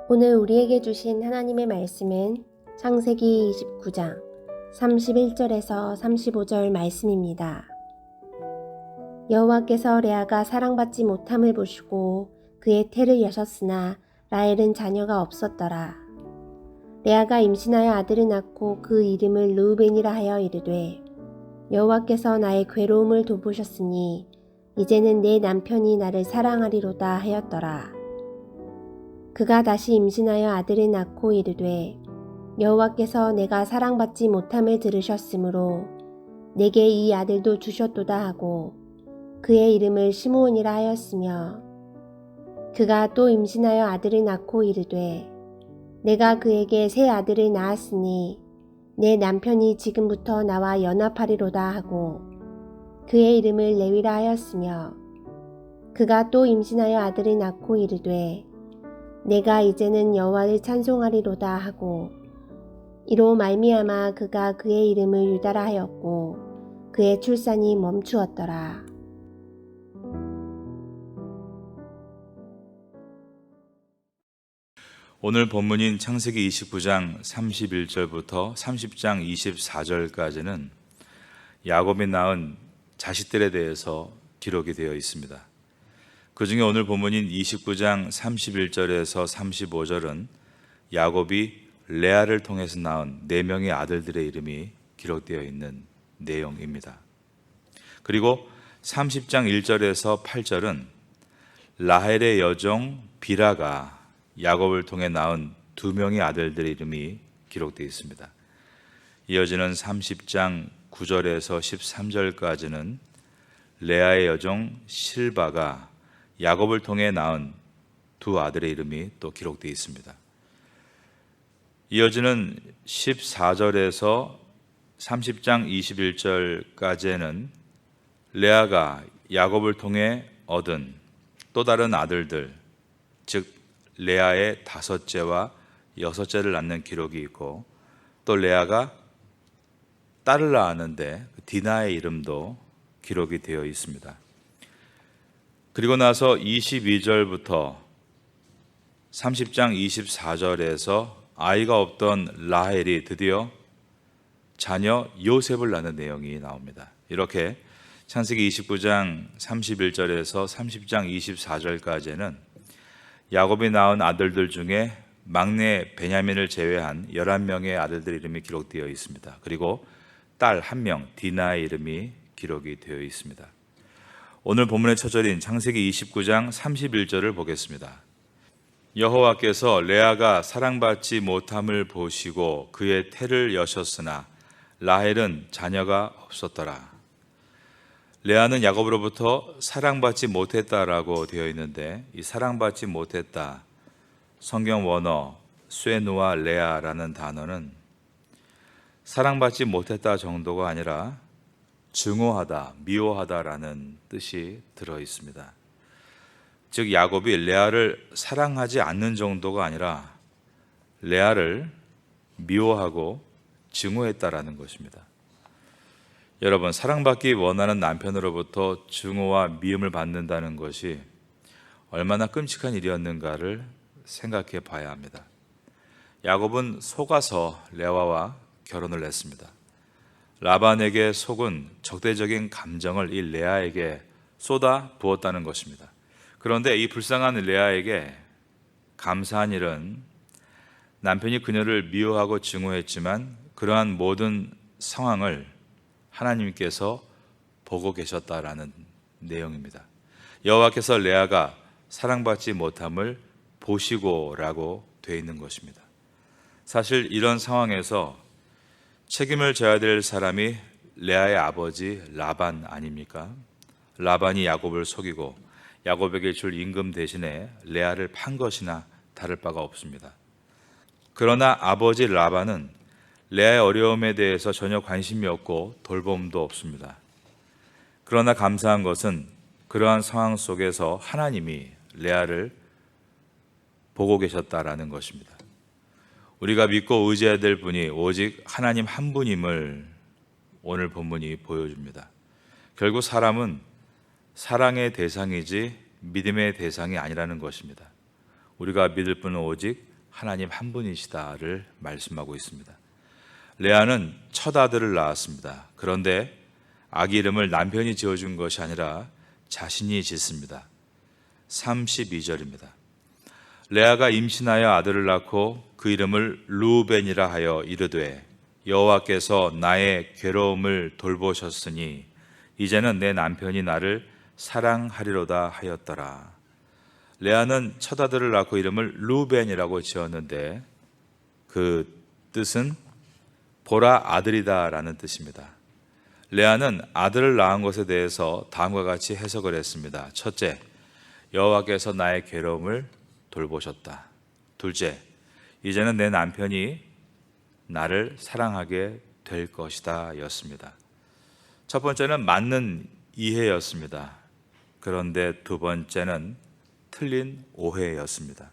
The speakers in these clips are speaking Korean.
오늘 우리에게 주신 하나님의 말씀은 창세기 29장 31절에서 35절 말씀입니다. 여호와께서 레아가 사랑받지 못함을 보시고 그의 태를 여셨으나 라헬은 자녀가 없었더라. 레아가 임신하여 아들을 낳고 그 이름을 르우벤이라 하여 이르되 여호와께서 나의 괴로움을 돌보셨으니 이제는 내 남편이 나를 사랑하리로다 하였더라. 그가 다시 임신하여 아들을 낳고 이르되 여호와께서 내가 사랑받지 못함을 들으셨으므로 내게 이 아들도 주셨도다 하고 그의 이름을 시므온이라 하였으며 그가 또 임신하여 아들을 낳고 이르되 내가 그에게 새 아들을 낳았으니 내 남편이 지금부터 나와 연합하리로다 하고 그의 이름을 레위라 하였으며 그가 또 임신하여 아들을 낳고 이르되 내가 이제는 여호와를 찬송하리로다 하고 이로 말미암아 그가 그의 이름을 유다라 하였고 그의 출산이 멈추었더라. 오늘 본문인 창세기 29장 31절부터 30장 24절까지는 야곱이 낳은 자식들에 대해서 기록이 되어 있습니다. 그 중에 오늘 본문인 29장 31절에서 35절은 야곱이 레아를 통해서 낳은 4명의 아들들의 이름이 기록되어 있는 내용입니다. 그리고 30장 1절에서 8절은 라헬의 여종 비라가 야곱을 통해 낳은 2명의 아들들의 이름이 기록되어 있습니다. 이어지는 30장 9절에서 13절까지는 레아의 여종 실바가 야곱을 통해 낳은 2 아들의 이름이 또 기록되어 있습니다. 이어지는 14절에서 30장 21절까지는 레아가 야곱을 통해 얻은 또 다른 아들들, 즉 레아의 5째와 6째를 낳는 기록이 있고 또 레아가 딸을 낳았는데 디나의 이름도 기록이 되어 있습니다. 그리고 나서 22절부터 30장 24절에서 아이가 없던 라헬이 드디어 자녀 요셉을 낳는 내용이 나옵니다. 이렇게 창세기 29장 31절에서 30장 24절까지는 야곱이 낳은 아들들 중에 막내 베냐민을 제외한 11명의 아들들 이름이 기록되어 있습니다. 그리고 딸 1명 디나의 이름이 기록이 되어 있습니다. 오늘 본문의 처절인 창세기 29장 31절을 보겠습니다. 여호와께서 레아가 사랑받지 못함을 보시고 그의 태를 여셨으나 라헬은 자녀가 없었더라. 레아는 야곱으로부터 사랑받지 못했다라고 되어 있는데 이 사랑받지 못했다, 성경 원어 쇠누아 레아라는 단어는 사랑받지 못했다 정도가 아니라 증오하다, 미워하다라는 뜻이 들어 있습니다. 즉 야곱이 레아를 사랑하지 않는 정도가 아니라 레아를 미워하고 증오했다라는 것입니다. 여러분, 사랑받기 원하는 남편으로부터 증오와 미움을 받는다는 것이 얼마나 끔찍한 일이었는가를 생각해 봐야 합니다. 야곱은 속아서 레아와 결혼을 했습니다. 라반에게 속은 적대적인 감정을 이 레아에게 쏟아 부었다는 것입니다. 그런데 이 불쌍한 레아에게 감사한 일은 남편이 그녀를 미워하고 증오했지만 그러한 모든 상황을 하나님께서 보고 계셨다라는 내용입니다. 여호와께서 레아가 사랑받지 못함을 보시고라고 되어 있는 것입니다. 사실 이런 상황에서 책임을 져야 될 사람이 레아의 아버지 라반 아닙니까? 라반이 야곱을 속이고 야곱에게 줄 임금 대신에 레아를 판 것이나 다를 바가 없습니다. 그러나 아버지 라반은 레아의 어려움에 대해서 전혀 관심이 없고 돌봄도 없습니다. 그러나 감사한 것은 그러한 상황 속에서 하나님이 레아를 보고 계셨다라는 것입니다. 우리가 믿고 의지해야 될 분이 오직 하나님 한 분임을 오늘 본문이 보여줍니다. 결국 사람은 사랑의 대상이지 믿음의 대상이 아니라는 것입니다. 우리가 믿을 분은 오직 하나님 한 분이시다를 말씀하고 있습니다. 레아는 첫 아들을 낳았습니다. 그런데 아기 이름을 남편이 지어준 것이 아니라 자신이 짓습니다. 32절입니다. 레아가 임신하여 아들을 낳고 그 이름을 르우벤이라 하여 이르되 여호와께서 나의 괴로움을 돌보셨으니 이제는 내 남편이 나를 사랑하리로다 하였더라. 레아는 첫 아들을 낳고 이름을 르우벤이라고 지었는데 그 뜻은 보라 아들이다 라는 뜻입니다. 레아는 아들을 낳은 것에 대해서 다음과 같이 해석을 했습니다. 첫째, 여호와께서 나의 괴로움을 돌보셨다. 둘째, 이제는 내 남편이 나를 사랑하게 될 것이다 였습니다. 첫 번째는 맞는 이해였습니다. 그런데 두 번째는 틀린 오해였습니다.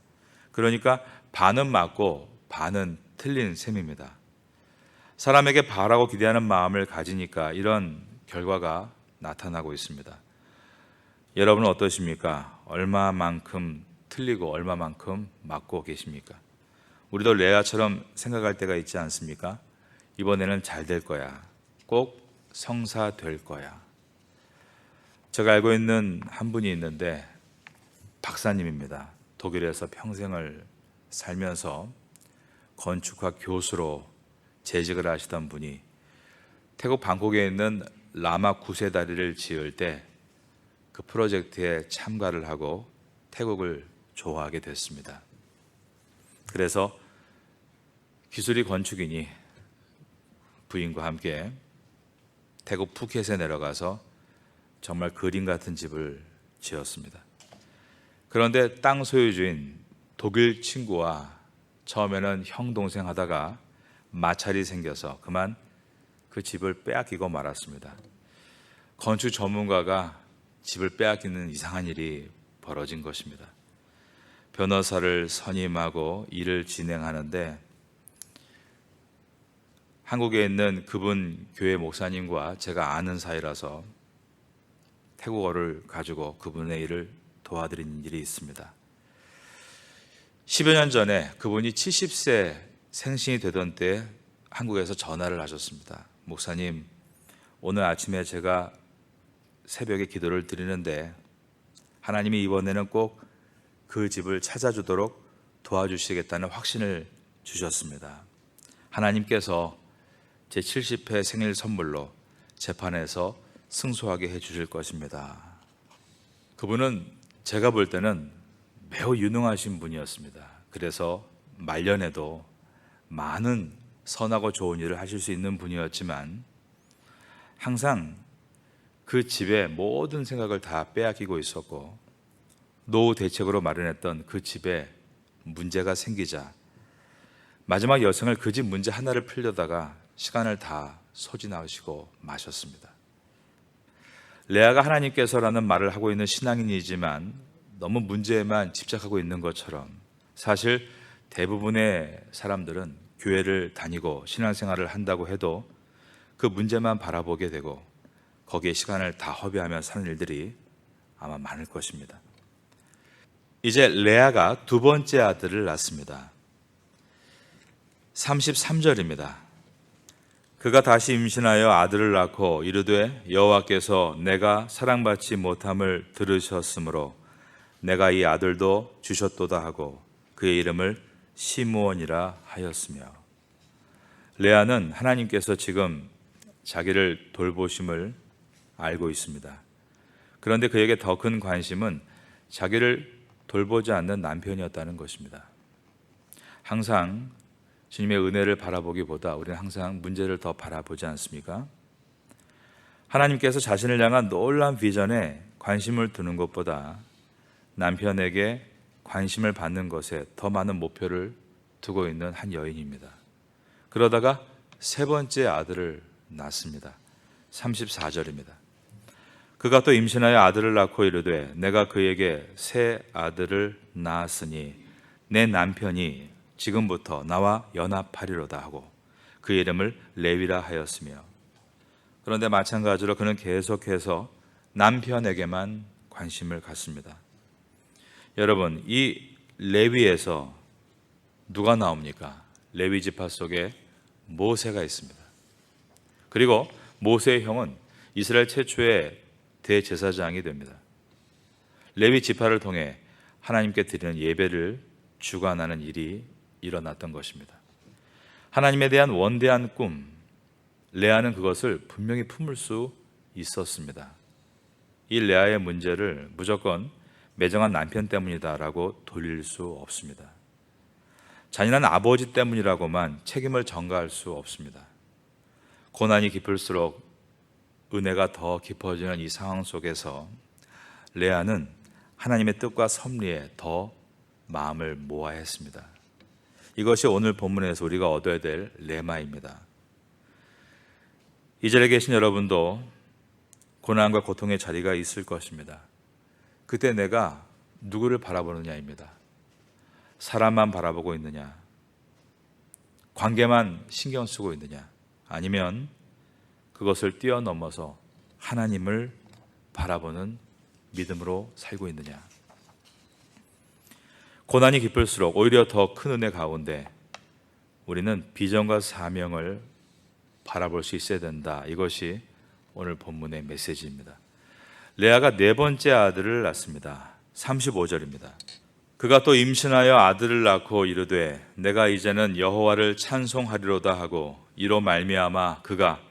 그러니까 반은 맞고 반은 틀린 셈입니다. 사람에게 바라고 기대하는 마음을 가지니까 이런 결과가 나타나고 있습니다. 여러분은 어떠십니까? 얼마만큼 틀리고 얼마만큼 맞고 계십니까? 우리도 레아처럼 생각할 때가 있지 않습니까? 이번에는 잘 될 거야. 꼭 성사될 거야. 제가 알고 있는 한 분이 있는데 박사님입니다. 독일에서 평생을 살면서 건축학 교수로 재직을 하시던 분이 태국 방콕에 있는 라마 9세 다리를 지을 때 그 프로젝트에 참가를 하고 태국을 좋아하게 됐습니다. 그래서 기술이 건축이니 부인과 함께 태국 푸켓에 내려가서 정말 그림 같은 집을 지었습니다. 그런데 땅 소유주인 독일 친구와 처음에는 형 동생 하다가 마찰이 생겨서 그만 그 집을 빼앗기고 말았습니다. 건축 전문가가 집을 빼앗기는 이상한 일이 벌어진 것입니다. 변호사를 선임하고 일을 진행하는데 한국에 있는 그분 교회 목사님과 제가 아는 사이라서 태국어를 가지고 그분의 일을 도와드린 일이 있습니다. 10여 년 전에 그분이 70세 생신이 되던 때 한국에서 전화를 하셨습니다. 목사님, 오늘 아침에 제가 새벽에 기도를 드리는데 하나님이 이번에는 꼭 그 집을 찾아주도록 도와주시겠다는 확신을 주셨습니다. 하나님께서 제 70회 생일 선물로 재판에서 승소하게 해주실 것입니다. 그분은 제가 볼 때는 매우 유능하신 분이었습니다. 그래서 말년에도 많은 선하고 좋은 일을 하실 수 있는 분이었지만 항상 그 집의 모든 생각을 다 빼앗기고 있었고 노후 대책으로 마련했던 그 집에 문제가 생기자 마지막 여생을 그 집 문제 하나를 풀려다가 시간을 다 소진하시고 마셨습니다. 레아가 하나님께서라는 말을 하고 있는 신앙인이지만 너무 문제에만 집착하고 있는 것처럼 사실 대부분의 사람들은 교회를 다니고 신앙생활을 한다고 해도 그 문제만 바라보게 되고 거기에 시간을 다 허비하며 사는 일들이 아마 많을 것입니다. 이제 레아가 두 번째 아들을 낳습니다. 33절입니다. 그가 다시 임신하여 아들을 낳고 이르되 여호와께서 내가 사랑받지 못함을 들으셨으므로 내가 이 아들도 주셨도다 하고 그의 이름을 시므온이라 하였으며 레아는 하나님께서 지금 자기를 돌보심을 알고 있습니다. 그런데 그에게 더 큰 관심은 자기를 돌보지 않는 남편이었다는 것입니다. 항상 주님의 은혜를 바라보기보다 우리는 항상 문제를 더 바라보지 않습니까? 하나님께서 자신을 향한 놀라운 비전에 관심을 두는 것보다 남편에게 관심을 받는 것에 더 많은 목표를 두고 있는 한 여인입니다. 그러다가 세 번째 아들을 낳습니다. 34절입니다. 그가 또 임신하여 아들을 낳고 이르되 내가 그에게 새 아들을 낳았으니 내 남편이 지금부터 나와 연합하리로다 하고 그 이름을 레위라 하였으며 그런데 마찬가지로 그는 계속해서 남편에게만 관심을 갖습니다. 여러분, 이 레위에서 누가 나옵니까? 레위 지파 속에 모세가 있습니다. 그리고 모세의 형은 이스라엘 최초의 대제사장이 됩니다. 레위 지파를 통해 하나님께 드리는 예배를 주관하는 일이 일어났던 것입니다. 하나님에 대한 원대한 꿈, 레아는 그것을 분명히 품을 수 있었습니다. 이 레아의 문제를 무조건 매정한 남편 때문이다라고 돌릴 수 없습니다. 잔인한 아버지 때문이라고만 책임을 전가할 수 없습니다. 고난이 깊을수록 은혜가 더 깊어지는 이 상황 속에서 레아는 하나님의 뜻과 섭리에 더 마음을 모아야 했습니다. 이것이 오늘 본문에서 우리가 얻어야 될 레마입니다. 이 자리에 계신 여러분도 고난과 고통의 자리가 있을 것입니다. 그때 내가 누구를 바라보느냐입니다. 사람만 바라보고 있느냐, 관계만 신경 쓰고 있느냐, 아니면 그것을 뛰어넘어서 하나님을 바라보는 믿음으로 살고 있느냐. 고난이 깊을수록 오히려 더 큰 은혜 가운데 우리는 비전과 사명을 바라볼 수 있어야 된다. 이것이 오늘 본문의 메시지입니다. 레아가 네 번째 아들을 낳습니다. 35절입니다. 그가 또 임신하여 아들을 낳고 이르되 내가 이제는 여호와를 찬송하리로다 하고 이로 말미암아 그가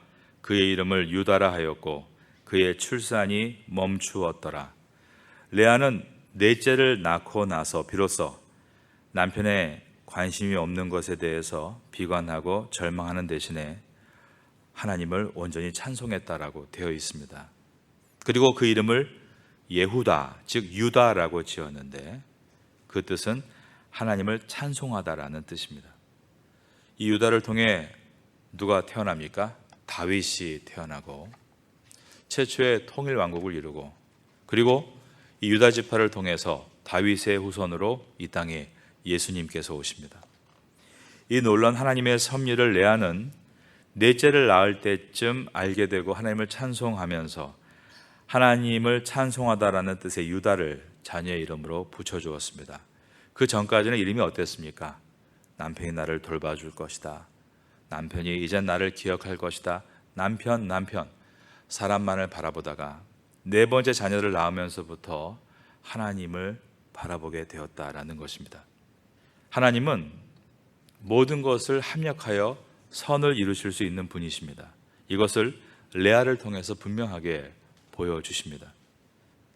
그의 이름을 유다라 하였고 그의 출산이 멈추었더라. 레아는 넷째를 낳고 나서 비로소 남편의 관심이 없는 것에 대해서 비관하고 절망하는 대신에 하나님을 온전히 찬송했다라고 되어 있습니다. 그리고 그 이름을 예후다, 즉 유다라고 지었는데 그 뜻은 하나님을 찬송하다라는 뜻입니다. 이 유다를 통해 누가 태어납니까? 다윗이 태어나고 최초의 통일 왕국을 이루고 그리고 이 유다 지파를 통해서 다윗의 후손으로 이 땅에 예수님께서 오십니다. 이 놀라운 하나님의 섭리를 레아는 넷째를 낳을 때쯤 알게 되고 하나님을 찬송하면서 하나님을 찬송하다라는 뜻의 유다를 자녀의 이름으로 붙여주었습니다. 그 전까지는 이름이 어땠습니까? 남편이 나를 돌봐줄 것이다. 남편이 이젠 나를 기억할 것이다. 남편 사람만을 바라보다가 네 번째 자녀를 낳으면서부터 하나님을 바라보게 되었다라는 것입니다. 하나님은 모든 것을 합력하여 선을 이루실 수 있는 분이십니다. 이것을 레아를 통해서 분명하게 보여주십니다.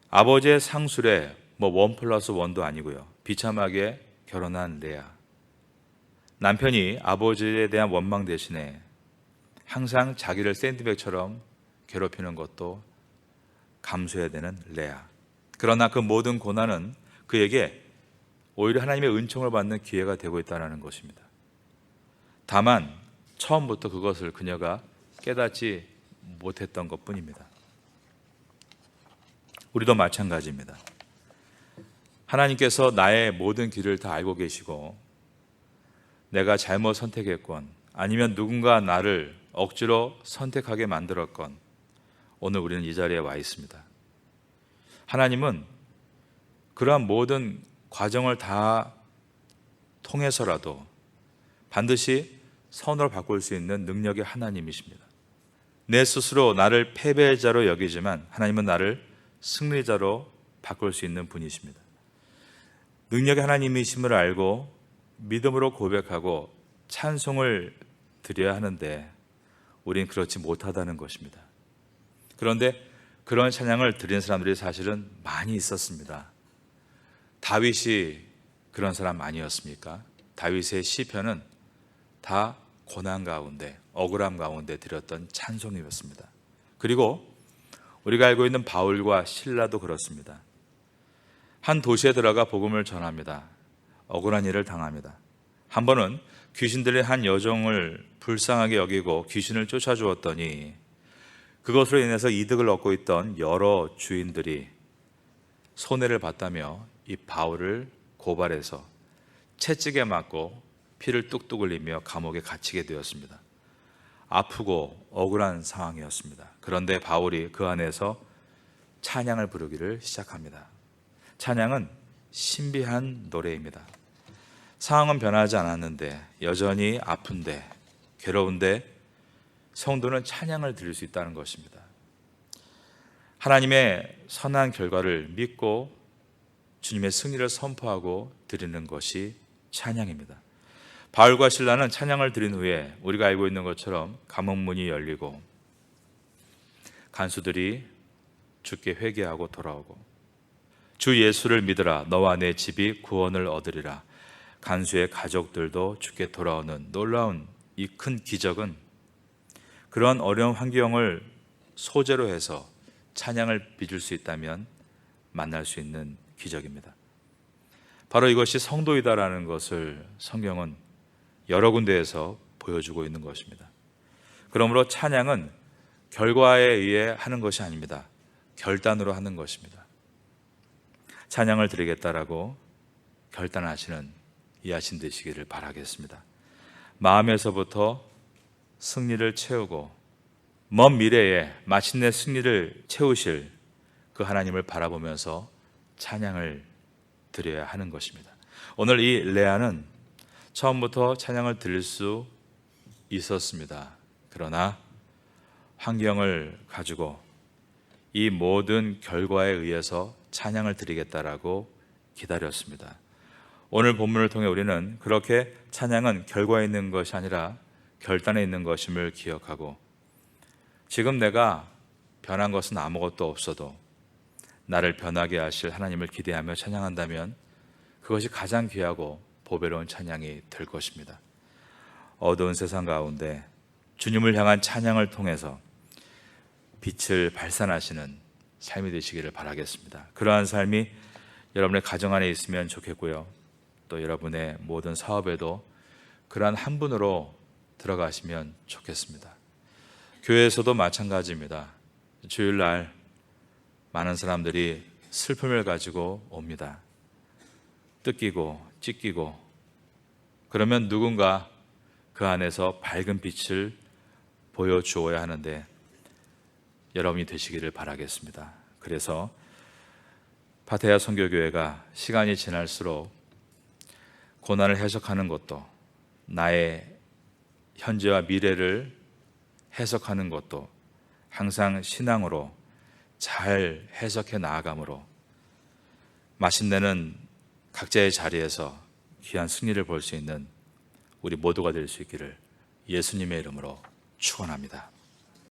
아버지의 상술에 1+1도 아니고요. 비참하게 결혼한 레아. 남편이 아버지에 대한 원망 대신에 항상 자기를 샌드백처럼 괴롭히는 것도 감수해야 되는 레아. 그러나 그 모든 고난은 그에게 오히려 하나님의 은총을 받는 기회가 되고 있다는 것입니다. 다만 처음부터 그것을 그녀가 깨닫지 못했던 것뿐입니다. 우리도 마찬가지입니다. 하나님께서 나의 모든 길을 다 알고 계시고 내가 잘못 선택했건 아니면 누군가 나를 억지로 선택하게 만들었건 오늘 우리는 이 자리에 와 있습니다. 하나님은 그러한 모든 과정을 다 통해서라도 반드시 선으로 바꿀 수 있는 능력의 하나님이십니다. 내 스스로 나를 패배자로 여기지만 하나님은 나를 승리자로 바꿀 수 있는 분이십니다. 능력의 하나님이심을 알고 믿음으로 고백하고 찬송을 드려야 하는데 우린 그렇지 못하다는 것입니다. 그런데 그런 찬양을 드린 사람들이 사실은 많이 있었습니다. 다윗이 그런 사람 아니었습니까? 다윗의 시편은 다 고난 가운데, 억울함 가운데 드렸던 찬송이었습니다. 그리고 우리가 알고 있는 바울과 실라도 그렇습니다. 한 도시에 들어가 복음을 전합니다. 억울한 일을 당합니다. 한 번은 귀신들이 한 여종을 불쌍하게 여기고 귀신을 쫓아주었더니 그것으로 인해서 이득을 얻고 있던 여러 주인들이 손해를 봤다며 이 바울을 고발해서 채찍에 맞고 피를 뚝뚝 흘리며 감옥에 갇히게 되었습니다. 아프고 억울한 상황이었습니다. 그런데 바울이 그 안에서 찬양을 부르기를 시작합니다. 찬양은 신비한 노래입니다. 상황은 변하지 않았는데 여전히 아픈데 괴로운데 성도는 찬양을 드릴 수 있다는 것입니다. 하나님의 선한 결과를 믿고 주님의 승리를 선포하고 드리는 것이 찬양입니다. 바울과 실라는 찬양을 드린 후에 우리가 알고 있는 것처럼 감옥문이 열리고 간수들이 주께 회개하고 돌아오고 주 예수를 믿으라 너와 내 집이 구원을 얻으리라 간수의 가족들도 주께 돌아오는 놀라운 이 큰 기적은 그런 어려운 환경을 소재로 해서 찬양을 빚을 수 있다면 만날 수 있는 기적입니다. 바로 이것이 성도이다라는 것을 성경은 여러 군데에서 보여주고 있는 것입니다. 그러므로 찬양은 결과에 의해 하는 것이 아닙니다. 결단으로 하는 것입니다. 찬양을 드리겠다라고 결단하시는 이하신 되시기를 바라겠습니다. 마음에서부터 승리를 채우고 먼 미래에 마침내 승리를 채우실 그 하나님을 바라보면서 찬양을 드려야 하는 것입니다. 오늘 이 레아는 처음부터 찬양을 드릴 수 있었습니다. 그러나 환경을 가지고 이 모든 결과에 의해서 찬양을 드리겠다라고 기다렸습니다. 오늘 본문을 통해 우리는 그렇게 찬양은 결과에 있는 것이 아니라 결단에 있는 것임을 기억하고 지금 내가 변한 것은 아무것도 없어도 나를 변하게 하실 하나님을 기대하며 찬양한다면 그것이 가장 귀하고 보배로운 찬양이 될 것입니다. 어두운 세상 가운데 주님을 향한 찬양을 통해서 빛을 발산하시는 삶이 되시기를 바라겠습니다. 그러한 삶이 여러분의 가정 안에 있으면 좋겠고요. 또 여러분의 모든 사업에도 그러한 한 분으로 들어가시면 좋겠습니다. 교회에서도 마찬가지입니다. 주일날 많은 사람들이 슬픔을 가지고 옵니다. 뜯기고 찢기고 그러면 누군가 그 안에서 밝은 빛을 보여주어야 하는데 여러분이 되시기를 바라겠습니다. 그래서 파테야 선교교회가 시간이 지날수록 고난을 해석하는 것도 나의 현재와 미래를 해석하는 것도 항상 신앙으로 잘 해석해 나아감으로 마침내는 각자의 자리에서 귀한 승리를 볼 수 있는 우리 모두가 될 수 있기를 예수님의 이름으로 축원합니다.